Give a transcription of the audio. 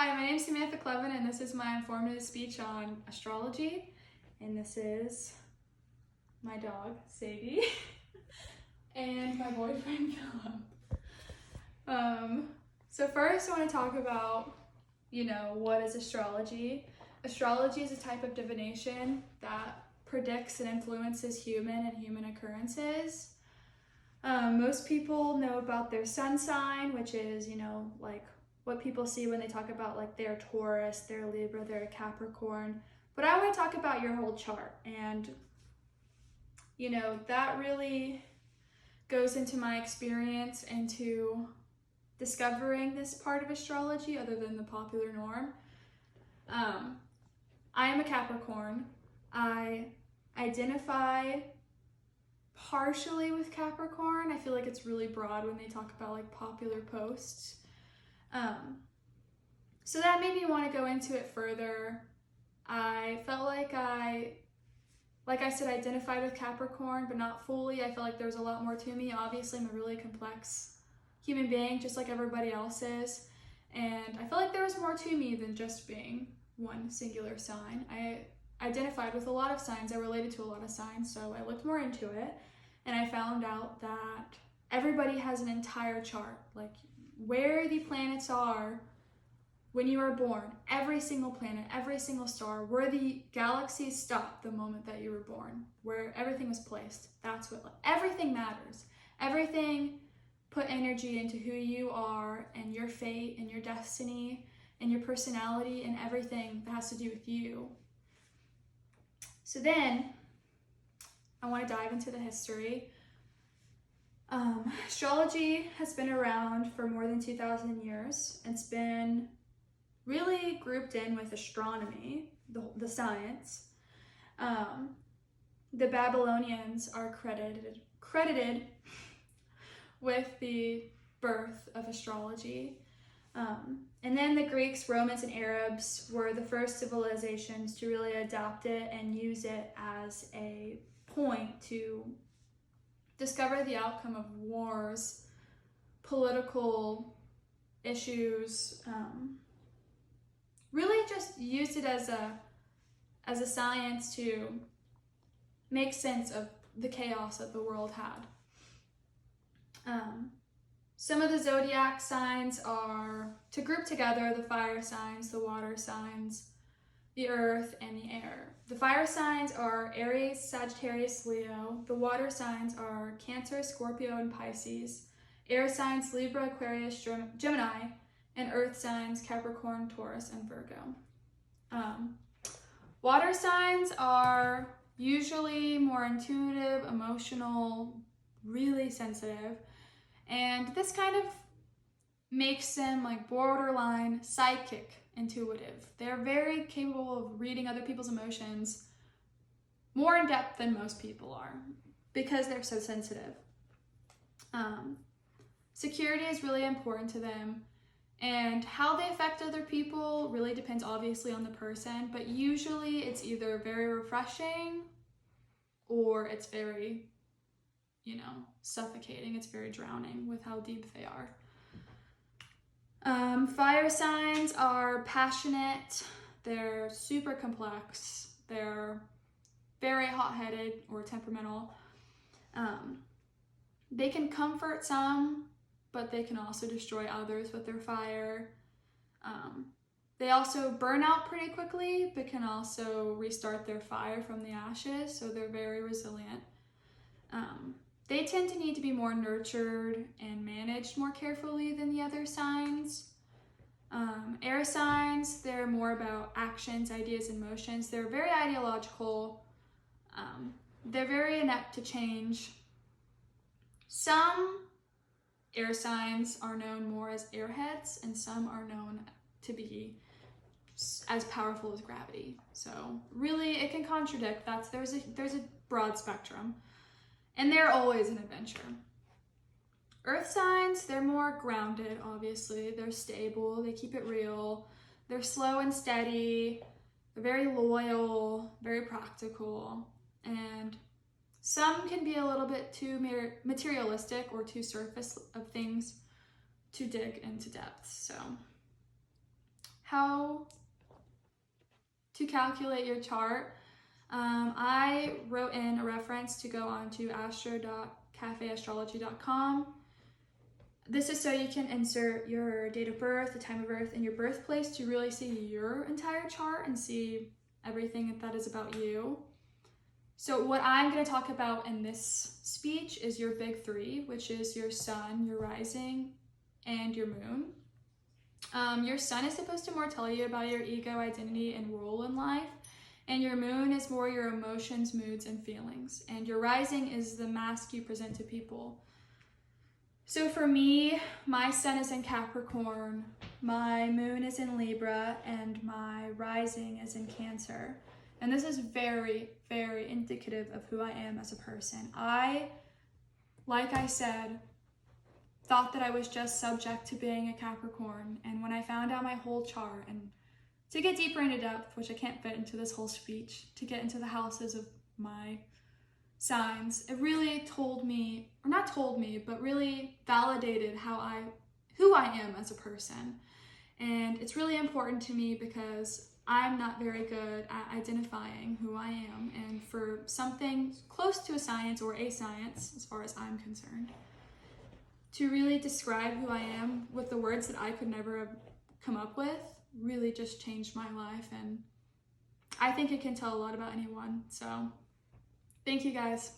Hi, my name is Samantha.Kleven, and this is my informative speech on astrology. And this is my dog, Sadie, and my boyfriend, Philip. So first I want to talk about, what is astrology? Astrology is a type of divination that predicts and influences human and human occurrences. Most people know about their sun sign, which is, like what people see when they talk about like they're Taurus, they're Libra, they're Capricorn. But I want to talk about your whole chart, and that really goes into my experience into discovering this part of astrology other than the popular norm. I am a Capricorn. I identify partially with Capricorn. I feel like it's really broad when they talk about like popular posts. So that made me want to go into it further. I felt like I said, identified with Capricorn, but not fully. I felt like there was a lot more to me. Obviously, I'm a really complex human being, just like everybody else is. And I felt like there was more to me than just being one singular sign. I identified with a lot of signs. I related to a lot of signs, so I looked more into it. And I found out that everybody has an entire chart, like where the planets are when you are born, every single planet, every single star, where the galaxies stopped the moment that you were born, where everything was placed. That's what, everything matters. Everything put energy into who you are and your fate and your destiny and your personality and everything that has to do with you. So then I want to dive into the history. Astrology has been around for more than 2,000 years. It's been really grouped in with astronomy, the science. The Babylonians are credited with the birth of astrology. And then the Greeks, Romans, and Arabs were the first civilizations to really adopt it and use it as a point to discover the outcome of wars, political issues, really just used it as a science to make sense of the chaos that the world had. Some of the zodiac signs are to group together the fire signs, the water signs, the earth, and the air. The fire signs are Aries, Sagittarius, Leo. The water signs are Cancer, Scorpio, and Pisces. Air signs Libra, Aquarius, Gemini, and earth signs Capricorn, Taurus, and Virgo. Water signs are usually more intuitive, emotional, really sensitive, and this kind of makes them like borderline psychic intuitive. They're very capable of reading other people's emotions more in depth than most people are because they're so sensitive. Security is really important to them, and how they affect other people really depends obviously on the person, but usually it's either very refreshing or it's very, suffocating. It's very drowning with how deep they are. Fire signs are passionate, they're super complex, they're very hot-headed or temperamental. They can comfort some, but they can also destroy others with their fire. They also burn out pretty quickly, but can also restart their fire from the ashes, so they're very resilient. They tend to need to be more nurtured and managed more carefully than the other signs. Air signs, they're more about actions, ideas, and motions. They're very ideological. They're very inept to change. Some air signs are known more as airheads, and some are known to be as powerful as gravity. So really, it can contradict. There's a broad spectrum. And they're always an adventure. Earth signs, they're more grounded, obviously. They're stable, they keep it real. They're slow and steady. They're very loyal, very practical. And some can be a little bit too materialistic or too surface of things to dig into depth. So how to calculate your chart, I wrote in a reference to go on to astro.cafeastrology.com. This is so you can insert your date of birth, the time of birth, and your birthplace to really see your entire chart and see everything that is about you. So what I'm going to talk about in this speech is your big three, which is your sun, your rising, and your moon. Your sun is supposed to more tell you about your ego, identity, and role in life. And your moon is more your emotions, moods, and feelings. And your rising is the mask you present to people. So for me, my sun is in Capricorn, my moon is in Libra, and my rising is in Cancer. And this is very, very indicative of who I am as a person. Like I said, thought that I was just subject to being a Capricorn. And when I found out my whole chart, and to get deeper into depth, which I can't fit into this whole speech, to get into the houses of my signs, it really told me, or not told me, but really validated who I am as a person. And it's really important to me because I'm not very good at identifying who I am. And for something close to a science or a science, as far as I'm concerned, to really describe who I am with the words that I could never have come up with really just changed my life. And I think it can tell a lot about anyone. So thank you guys.